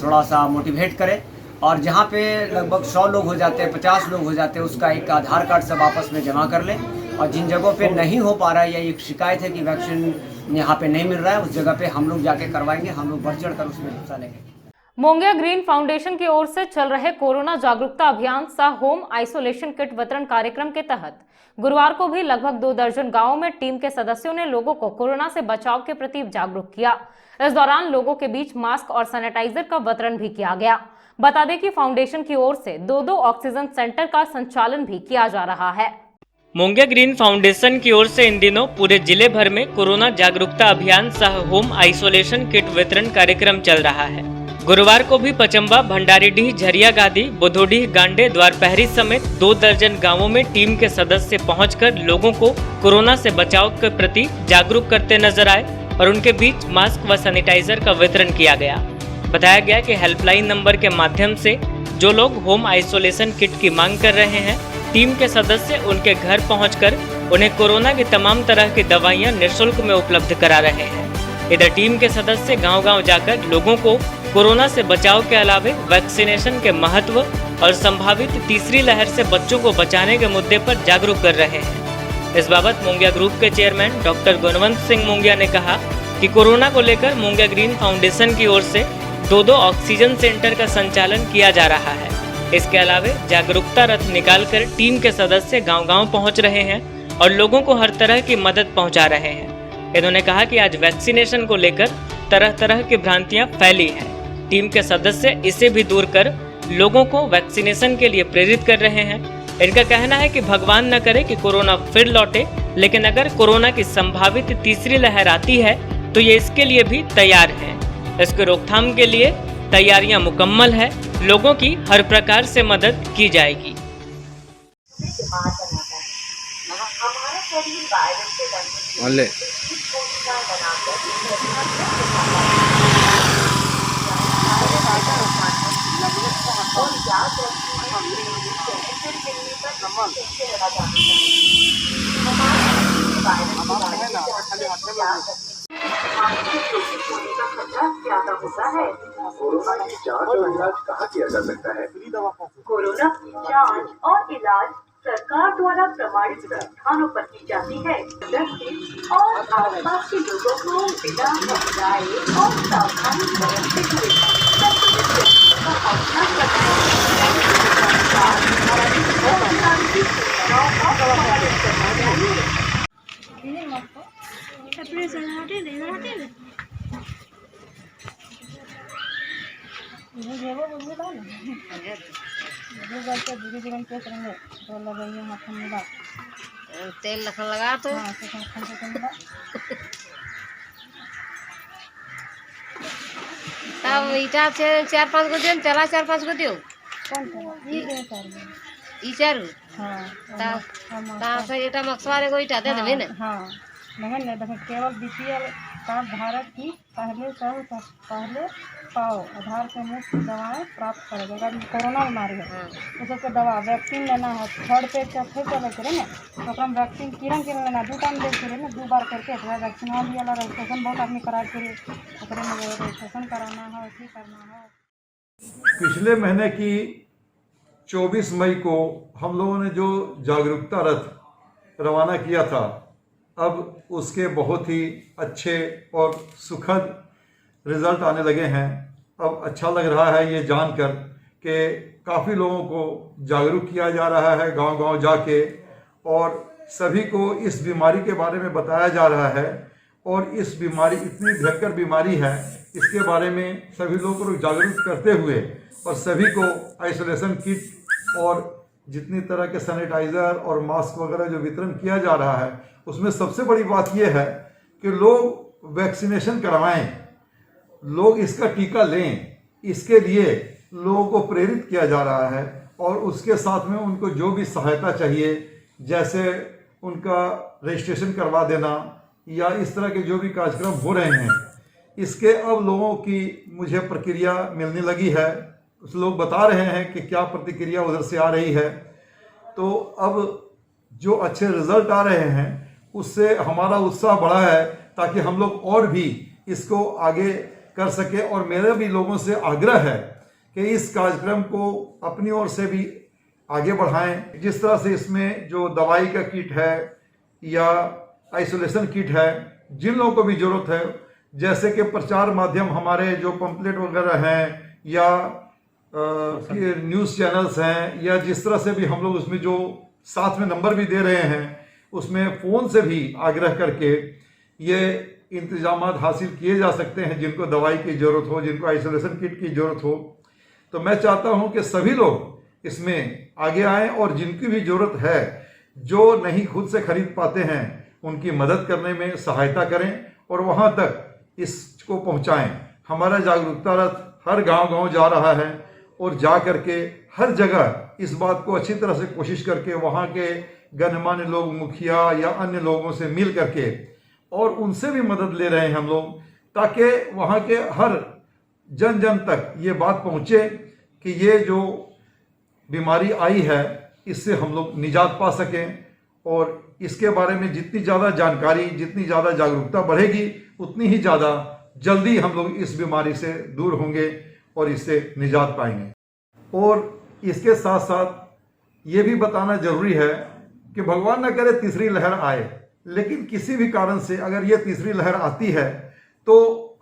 थोड़ा सा मोटिवेट करें, और जहाँ पे लगभग 100 लोग हो जाते हैं, 50 लोग हो जाते हैं, उसका एक आधार कार्ड सब आपस में जमा कर लें। और जिन जगहों पे नहीं हो पा रहा है या एक शिकायत है कि वैक्सीन यहाँ पे नहीं मिल रहा है, उस जगह पे हम लोग जाके करवाएंगे, हम लोग बढ़ चढ़ कर उसमें हिस्सा लेंगे। मोंगिया ग्रीन फाउंडेशन की ओर से चल रहे कोरोना जागरूकता अभियान सह होम आइसोलेशन किट वितरण कार्यक्रम के तहत गुरुवार को भी लगभग 2 दर्जन गांवों में टीम के सदस्यों ने लोगों को कोरोना से बचाव के प्रति जागरूक किया। इस दौरान लोगों के बीच मास्क और सैनिटाइजर का वितरण भी किया गया। बता दें कि फाउंडेशन की ओर से 2 ऑक्सीजन सेंटर का संचालन भी किया जा रहा है। मोंगिया ग्रीन फाउंडेशन की ओर से इन दिनों पूरे जिले भर में कोरोना जागरूकता अभियान सह होम आइसोलेशन किट वितरण कार्यक्रम चल रहा है। गुरुवार को भी पचम्बा, भंडारीडीह, झरिया गादी, बुधोडीह, गांडे, द्वारपहरी समेत 2 दर्जन गांवों में टीम के सदस्य पहुंचकर लोगों को कोरोना से बचाव के प्रति जागरूक करते नजर आए और उनके बीच मास्क व सैनिटाइजर का वितरण किया गया। बताया गया कि हेल्पलाइन नंबर के माध्यम से जो लोग होम आइसोलेशन किट की मांग कर रहे हैं, टीम के सदस्य उनके घर पहुंचकर उन्हें कोरोना की तमाम तरह की दवाइयां निःशुल्क में उपलब्ध करा रहे हैं। इधर टीम के सदस्य गांव-गांव जाकर लोगों को कोरोना से बचाव के अलावे वैक्सीनेशन के महत्व और संभावित तीसरी लहर से बच्चों को बचाने के मुद्दे पर जागरूक कर रहे हैं। इस बाबत मोंगिया ग्रुप के चेयरमैन डॉक्टर गुणवंत सिंह मोंगिया ने कहा कि कोरोना को लेकर मोंगिया ग्रीन फाउंडेशन की ओर से 2 ऑक्सीजन सेंटर का संचालन किया जा रहा है। इसके अलावे जागरूकता रथ निकालकर टीम के सदस्य गांव-गांव पहुंच रहे हैं और लोगों को हर तरह की मदद पहुंचा रहे हैं। इन्होंने कहा कि आज वैक्सीनेशन को लेकर तरह तरह की भ्रांतियां फैली हैं। टीम के सदस्य इसे भी दूर कर लोगों को वैक्सीनेशन के लिए प्रेरित कर रहे हैं। इनका कहना है कि भगवान न करे कि कोरोना फिर लौटे, लेकिन अगर कोरोना की संभावित तीसरी लहर आती है तो ये इसके लिए भी तैयार हैं। इसके रोकथाम के लिए तैयारियां मुकम्मल है, लोगों की हर प्रकार से मदद की जाएगी। ज्यादा होता है। कोरोना की जांच और इलाज कहाँ किया जा सकता है? कोरोना की जांच और इलाज सरकार द्वारा प्रमाणित संस्थानों पर की जाती है। व्यक्ति और आसपास के लोगों को बिना घबराए और सावधानी बरतते हुए संक्रमित व्यक्ति का अपना तेल लगा तो तब ईटा 4-5 गो दिन चला 4-5 गो दियो ई चारू ता से एटा मक्सवारे को ईटा दे देबे ने। हां नहीं नहीं देखो केवल बीपीएल कार्ड धारक ही पहले पाओ आधार से मुफ्त दवाएं प्राप्त करेगा। अगर कोरोना बीमारी है तो सबसे दवा वैक्सीन लेना है। थर्ड पेज का फिर चले करे ना तो हम वैक्सीन किरण लेना 2 टाइम दे करे ना 2 बार करके वैक्सीन वाला रजिस्ट्रेशन बहुत आदमी करा के रजिस्ट्रेशन कराना है उसी करना है। पिछले महीने की 24 मई को हम लोगों ने जो जागरूकता रथ रवाना किया था, अब उसके बहुत ही अच्छे और सुखद रिज़ल्ट आने लगे हैं। अब अच्छा लग रहा है ये जानकर कि काफ़ी लोगों को जागरूक किया जा रहा है गांव-गांव जाके, और सभी को इस बीमारी के बारे में बताया जा रहा है। और इस बीमारी इतनी भयंकर बीमारी है, इसके बारे में सभी लोगों को जागरूक करते हुए और सभी को आइसोलेशन किट और जितनी तरह के सैनिटाइज़र और मास्क वगैरह जो वितरण किया जा रहा है, उसमें सबसे बड़ी बात यह है कि लोग वैक्सीनेशन करवाएं, लोग इसका टीका लें। इसके लिए लोगों को प्रेरित किया जा रहा है और उसके साथ में उनको जो भी सहायता चाहिए, जैसे उनका रजिस्ट्रेशन करवा देना या इस तरह के जो भी कार्यक्रम हो रहे हैं, इसके अब लोगों की मुझे प्रक्रिया मिलने लगी है। उस लोग बता रहे हैं कि क्या प्रतिक्रिया उधर से आ रही है। तो अब जो अच्छे रिजल्ट आ रहे हैं उससे हमारा उत्साह बढ़ा है, ताकि हम लोग और भी इसको आगे कर सके। और मेरा भी लोगों से आग्रह है कि इस कार्यक्रम को अपनी ओर से भी आगे बढ़ाएं। जिस तरह से इसमें जो दवाई का किट है या आइसोलेशन किट है, जिन लोगों को भी ज़रूरत है, जैसे कि प्रचार माध्यम हमारे जो पंपलेट वगैरह हैं या न्यूज़ चैनल्स हैं, या जिस तरह से भी हम लोग उसमें जो साथ में नंबर भी दे रहे हैं, उसमें फ़ोन से भी आग्रह करके ये इंतजामात हासिल किए जा सकते हैं। जिनको दवाई की ज़रूरत हो, जिनको आइसोलेशन किट की ज़रूरत हो, तो मैं चाहता हूं कि सभी लोग इसमें आगे आएं और जिनकी भी ज़रूरत है, जो नहीं खुद से खरीद पाते हैं, उनकी मदद करने में सहायता करें और वहां तक इसको पहुंचाएं। हमारा जागरूकता रथ हर गांव-गांव जा रहा है और जा करके हर जगह इस बात को अच्छी तरह से कोशिश करके वहाँ के गणमान्य लोग, मुखिया या अन्य लोगों से मिल करके और उनसे भी मदद ले रहे हैं हम लोग, ताकि वहाँ के हर जन जन तक ये बात पहुँचे कि ये जो बीमारी आई है इससे हम लोग निजात पा सकें। और इसके बारे में जितनी ज़्यादा जानकारी, जितनी ज़्यादा जागरूकता बढ़ेगी, उतनी ही ज़्यादा जल्दी हम लोग इस बीमारी से दूर होंगे और इससे निजात पाएंगे। और इसके साथ साथ ये भी बताना ज़रूरी है कि भगवान न करे तीसरी लहर आए, लेकिन किसी भी कारण से अगर ये तीसरी लहर आती है तो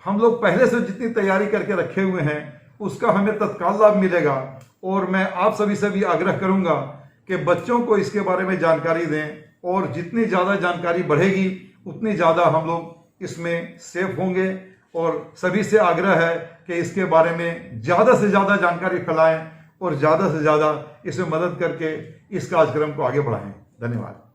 हम लोग पहले से जितनी तैयारी करके रखे हुए हैं उसका हमें तत्काल लाभ मिलेगा। और मैं आप सभी से भी आग्रह करूंगा कि बच्चों को इसके बारे में जानकारी दें, और जितनी ज़्यादा जानकारी बढ़ेगी उतनी ज़्यादा हम लोग इसमें सेफ होंगे। और सभी से आग्रह है कि इसके बारे में ज़्यादा से ज़्यादा जानकारी फैलाएं और ज़्यादा से ज़्यादा इसमें मदद करके इस कार्यक्रम को आगे बढ़ाएं। धन्यवाद।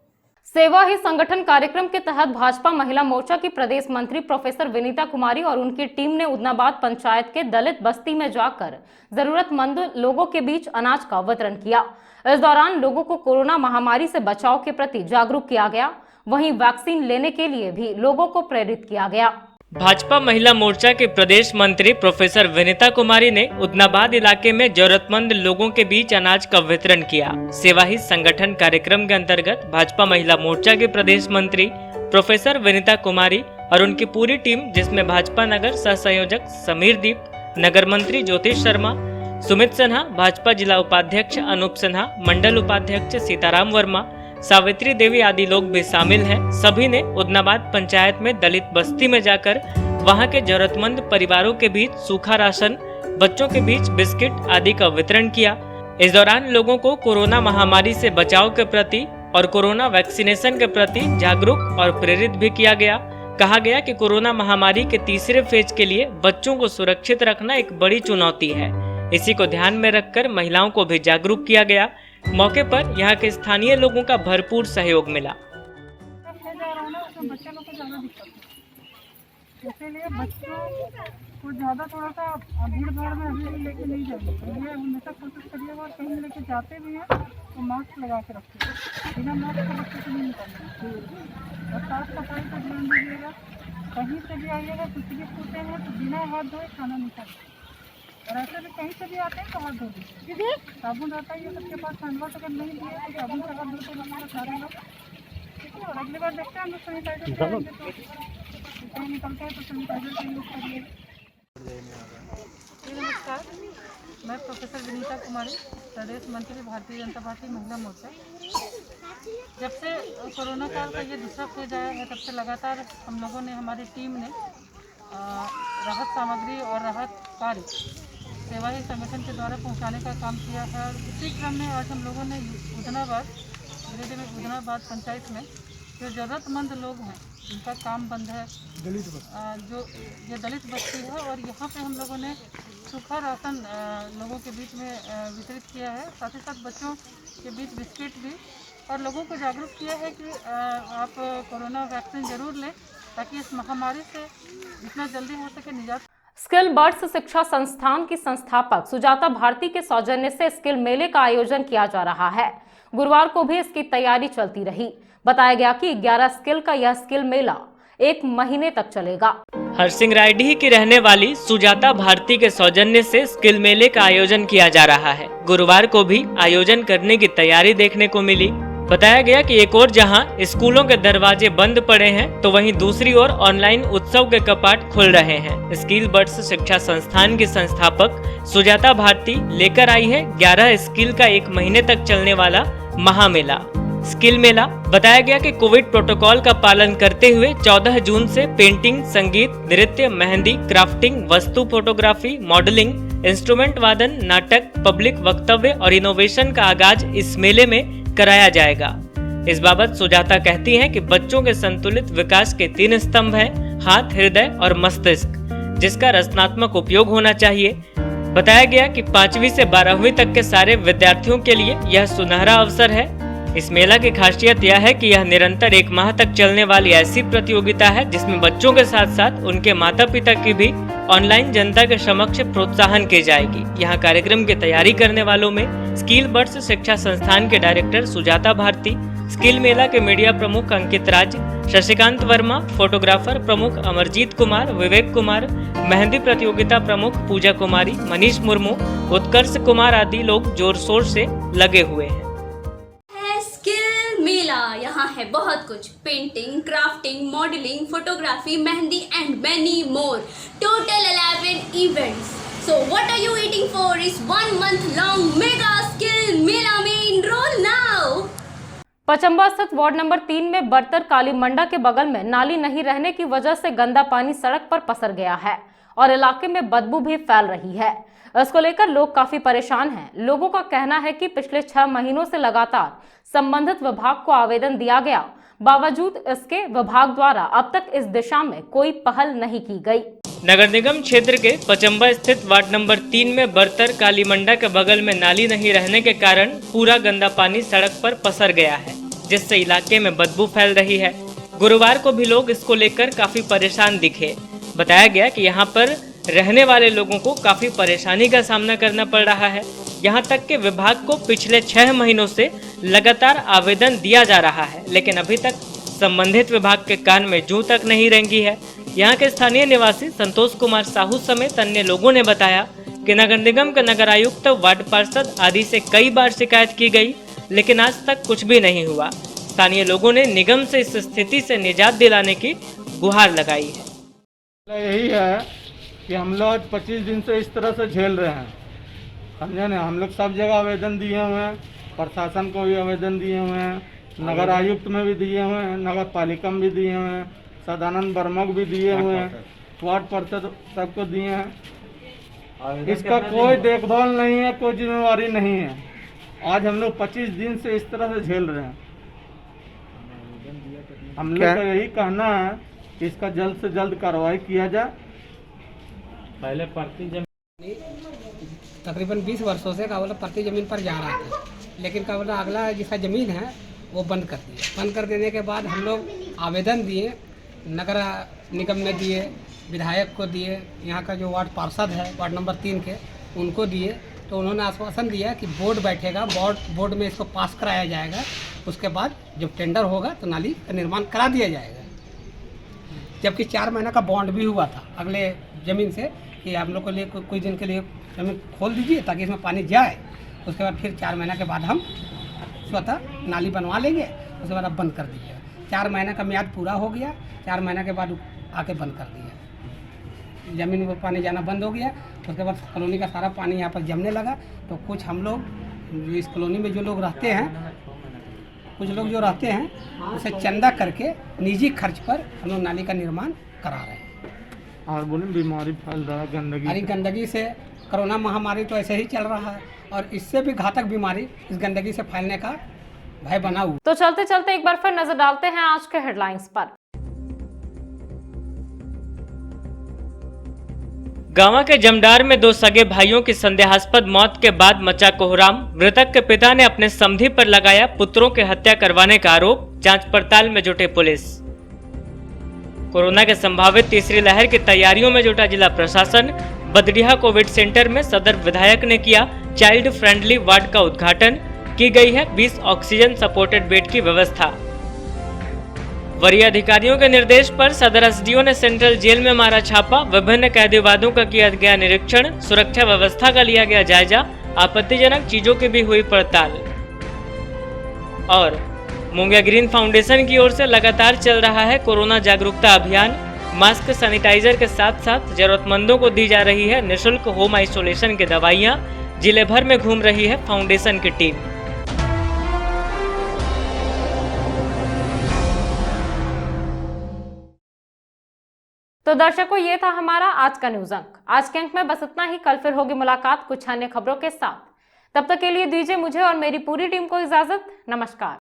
सेवा ही संगठन कार्यक्रम के तहत भाजपा महिला मोर्चा की प्रदेश मंत्री प्रोफेसर विनीता कुमारी और उनकी टीम ने उदनाबाद पंचायत के दलित बस्ती में जाकर जरूरतमंद लोगों के बीच अनाज का वितरण किया। इस दौरान लोगों को कोरोना महामारी से बचाव के प्रति जागरूक किया गया। वहीं वैक्सीन लेने के लिए भी लोगों को प्रेरित किया गया। भाजपा महिला मोर्चा के प्रदेश मंत्री प्रोफेसर विनीता कुमारी ने उदनाबाद इलाके में जरूरतमंद लोगों के बीच अनाज का वितरण किया। सेवा ही संगठन कार्यक्रम के अंतर्गत भाजपा महिला मोर्चा के प्रदेश मंत्री प्रोफेसर विनीता कुमारी और उनकी पूरी टीम, जिसमें भाजपा नगर सह संयोजक समीर दीप, नगर मंत्री ज्योतिष शर्मा, सुमित सिन्हा, भाजपा जिला उपाध्यक्ष अनूप सिन्हा, मंडल उपाध्यक्ष सीताराम वर्मा, सावित्री देवी आदि लोग भी शामिल हैं। सभी ने उदनाबाद पंचायत में दलित बस्ती में जाकर वहां के जरूरतमंद परिवारों के बीच सूखा राशन, बच्चों के बीच बिस्किट आदि का वितरण किया। इस दौरान लोगों को कोरोना महामारी से बचाव के प्रति और कोरोना वैक्सीनेशन के प्रति जागरूक और प्रेरित भी किया गया। कहा गया कि कोरोना महामारी के तीसरे फेज के लिए बच्चों को सुरक्षित रखना एक बड़ी चुनौती है। इसी को ध्यान में रखकर महिलाओं को भी जागरूक किया गया। मौके पर यहाँ के स्थानीय लोगों का भरपूर सहयोग मिला। इसीलिए बच्चों को ज़्यादा थोड़ा सा भीड़ भाड़ में अभी लेके नहीं जाइए। ये हमेशा कोशिश करिएगा और कहीं लेके जाते भी हैं तो मास्क लगा के रखिए। बिना मास्क के बच्चे से नहीं निकलना। और साफ सफाई पर ध्यान दीजिएगा। कहीं से भी आइएगा, कुछ भी पूछे हैं तो बिना हाथ धोए खाना नहीं खाइए। और ऐसे भी कहीं से भी आते हैं तो हाथ धो दीजिए। साबुन रहता है, ये सबके पास हैंडवाश अगर नहीं दिए तो साबुन से हाथ धोते बनाना सारे लोग। ठीक है, और अगली बार देखते हैं हम लोग सैनिटाइजर निकलते हैं तो सैनिटाइजर का यूज़ करिए। नमस्कार, मैं प्रोफेसर विनीता कुमारी, प्रदेश मंत्री भारतीय जनता पार्टी महिला मोर्चा। जब से कोरोना काल का ये दूसरा फेज आया है तब से लगातार हम लोगों ने, हमारी टीम ने राहत सामग्री और राहत कार्य सेवा ही संगठन के द्वारा पहुंचाने का काम किया है। और इसी क्रम में आज हम लोगों ने उदनाबाद जिले में उदनाबाद पंचायत में जो ज़रूरतमंद लोग हैं जिनका काम बंद है, जो ये दलित बस्ती है, और यहाँ पे हम लोगों ने सूखा राशन लोगों के बीच में वितरित किया है। साथ ही साथ बच्चों के बीच बिस्किट भी, और लोगों को जागरूक किया है कि आप कोरोना वैक्सीन जरूर लें ताकि इस महामारी से जितना जल्दी हो सके निजात। स्किल बर्ड्स शिक्षा संस्थान की संस्थापक सुजाता भारती के सौजन्य से स्किल मेले का आयोजन किया जा रहा है। गुरुवार को भी इसकी तैयारी चलती रही। बताया गया कि 11 स्किल का यह स्किल मेला 1 महीने तक चलेगा। हरसिंगरायडीह की रहने वाली सुजाता भारती के सौजन्य से स्किल मेले का आयोजन किया जा रहा है। गुरुवार को भी आयोजन करने की तैयारी देखने को मिली। बताया गया कि एक ओर जहां स्कूलों के दरवाजे बंद पड़े हैं तो वहीं दूसरी ओर ऑनलाइन उत्सव के कपाट खुल रहे हैं। स्किल बर्ड्स शिक्षा संस्थान की संस्थापक सुजाता भारती लेकर आई है 11 स्किल का 1 महीने तक चलने वाला महामेला। स्किल मेला बताया गया कि कोविड प्रोटोकॉल का पालन करते हुए 14 जून से पेंटिंग, संगीत, नृत्य, मेहंदी, क्राफ्टिंग, वस्तु फोटोग्राफी, मॉडलिंग, इंस्ट्रूमेंट वादन, नाटक, पब्लिक वक्तव्य और इनोवेशन का आगाज इस मेले में कराया जाएगा। इस बाबत सुजाता कहती हैं कि बच्चों के संतुलित विकास के 3 स्तंभ हैं: हाथ, हृदय और मस्तिष्क, जिसका रचनात्मक उपयोग होना चाहिए। बताया गया कि 5वीं से 12वीं तक के सारे विद्यार्थियों के लिए यह सुनहरा अवसर है। इस मेला की खासियत यह है कि यह निरंतर 1 माह तक चलने वाली ऐसी प्रतियोगिता है जिसमें बच्चों के साथ साथ उनके माता पिता की भी ऑनलाइन जनता के समक्ष प्रोत्साहन की जाएगी। यहाँ कार्यक्रम की तैयारी करने वालों में स्किल बर्ड्स शिक्षा संस्थान के डायरेक्टर सुजाता भारती, स्किल मेला के मीडिया प्रमुख अंकित राज, शशिकांत वर्मा, फोटोग्राफर प्रमुख अमरजीत कुमार, विवेक कुमार, मेहंदी प्रतियोगिता प्रमुख पूजा कुमारी, मनीष मुर्मू, उत्कर्ष कुमार आदि लोग जोर शोर से लगे हुए हैं। स्किल मेला, यहाँ है बहुत कुछ: painting, crafting, modelling, photography, mehndi and many more. Total 11 events. So what are you waiting for? Is 1 month long mega skill मेला में enroll now। पचम्बा स्थित वार्ड नंबर 3 में बर्तर काली मंडा के बगल में नाली नहीं रहने की वजह से गंदा पानी सड़क पर पसर गया है और इलाके में बदबू भी फैल रही है। इसको लेकर लोग काफी परेशान हैं। लोगों का कहना है कि पिछले 6 महीनों से लगातार संबंधित विभाग को आवेदन दिया गया, बावजूद इसके विभाग द्वारा अब तक इस दिशा में कोई पहल नहीं की गई। नगर निगम क्षेत्र के पचम्बा स्थित वार्ड नंबर 3 में बर्तर काली मंडा के बगल में नाली नहीं रहने के कारण पूरा गंदा पानी सड़क पर पसर गया है, जिससे इलाके में बदबू फैल रही है। गुरुवार को भी लोग इसको लेकर काफी परेशान दिखे। बताया गया कि यहाँ पर रहने वाले लोगों को काफी परेशानी का सामना करना पड़ रहा है। यहाँ तक कि विभाग को पिछले 6 महीनों से लगातार आवेदन दिया जा रहा है, लेकिन अभी तक संबंधित विभाग के कान में जूं तक नहीं रेंगी है। यहाँ के स्थानीय निवासी संतोष कुमार साहू समेत अन्य लोगों ने बताया कि नगर निगम के नगर आयुक्त, वार्ड पार्षद आदि से कई बार शिकायत की गई, लेकिन आज तक कुछ भी नहीं हुआ। स्थानीय लोगों ने निगम से इस स्थिति से निजात दिलाने की गुहार लगाई है। यही है कि हम लोग 25 दिन से इस तरह से झेल रहे हैं, समझे ना। हम लोग सब जगह आवेदन दिए हुए हैं, प्रशासन को भी आवेदन दिए हुए हैं, नगर आयुक्त में भी दिए हुए हैं, नगर पालिका में भी दिए हुए हैं, सदानंद वर्मा को भी दिए हुए हैं, वार्ड पार्षद सबको दिए हैं। इसका कोई देखभाल नहीं है, कोई जिम्मेवारी नहीं है। आज हम लोग 25 दिन से इस तरह से झेल रहे हैं। हम लोग का यही कहना है कि इसका जल्द से जल्द कार्रवाई किया जाए। पहले प्रति जमीन तकरीबन 20 वर्षों से का बोला प्रति ज़मीन पर जा रहा था, लेकिन का बोला अगला जिसका ज़मीन है वो बंद कर दिया। बंद कर देने के बाद हम लोग आवेदन दिए, नगर निगम में दिए, विधायक को दिए, यहाँ का जो वार्ड पार्षद है वार्ड नंबर 3 के उनको दिए, तो उन्होंने आश्वासन दिया कि बोर्ड बैठेगा, बोर्ड में इसको पास कराया जाएगा, उसके बाद जब टेंडर होगा तो नाली का निर्माण करा दिया जाएगा। जबकि 4 महीना का बॉन्ड भी हुआ था अगले ज़मीन से कि आप लोग के लिए कुछ दिन के लिए ज़मीन खोल दीजिए ताकि इसमें पानी जाए, उसके बाद फिर 4 महीना के बाद हम स्वतः नाली बनवा लेंगे, उसके बाद आप बंद कर दीजिएगा। 4 महीना का म्याद पूरा हो गया, 4 महीना के बाद आके बंद कर दिया, ज़मीन में पानी जाना बंद हो गया। उसके बाद कॉलोनी का सारा पानी यहाँ पर जमने लगा, तो कुछ हम लोग इस कॉलोनी में जो लोग रहते हैं, कुछ लोग जो रहते हैं उसे चंदा करके निजी खर्च पर हम लोग नाली का निर्माण करा रहे हैं। और बोले बीमारी फैल रहा है गंदगी, अरे गंदगी से कोरोना महामारी तो ऐसे ही चल रहा है, और इससे भी घातक बीमारी इस गंदगी से फैलने का भय बना हुआ। तो चलते चलते एक बार फिर नजर डालते हैं आज के हेडलाइंस पर। गांवा के जमडार में 2 सगे भाइयों की संदेहास्पद मौत के बाद मचा कोहराम। मृतक के पिता ने अपने समधी पर लगाया पुत्रों की हत्या करवाने का आरोप। जांच पड़ताल में जुटे पुलिस। कोरोना के संभावित तीसरी लहर की तैयारियों में जुटा जिला प्रशासन। बदडीहा कोविड सेंटर में सदर विधायक ने किया चाइल्ड फ्रेंडली वार्ड का उद्घाटन। की गई है 20 ऑक्सीजन सपोर्टेड बेड की व्यवस्था। वरीय अधिकारियों के निर्देश पर सदर एसडीओ ने सेंट्रल जेल में मारा छापा। विभिन्न कैदीवादों का किया गया निरीक्षण। सुरक्षा व्यवस्था का लिया गया जायजा। आपत्तिजनक चीजों की भी हुई पड़ताल। और मुंगिया ग्रीन फाउंडेशन की ओर से लगातार चल रहा है कोरोना जागरूकता अभियान। मास्क, सैनिटाइजर के साथ साथ जरूरतमंदों को दी जा रही है निःशुल्क होम आइसोलेशन की दवाइयां। जिले भर में घूम रही है फाउंडेशन की टीम। तो दर्शकों, ये था हमारा आज का न्यूज अंक। आज के अंक में बस इतना ही। कल फिर होगी मुलाकात कुछ अन्य खबरों के साथ। तब तक के लिए दीजिए मुझे और मेरी पूरी टीम को इजाजत। नमस्कार।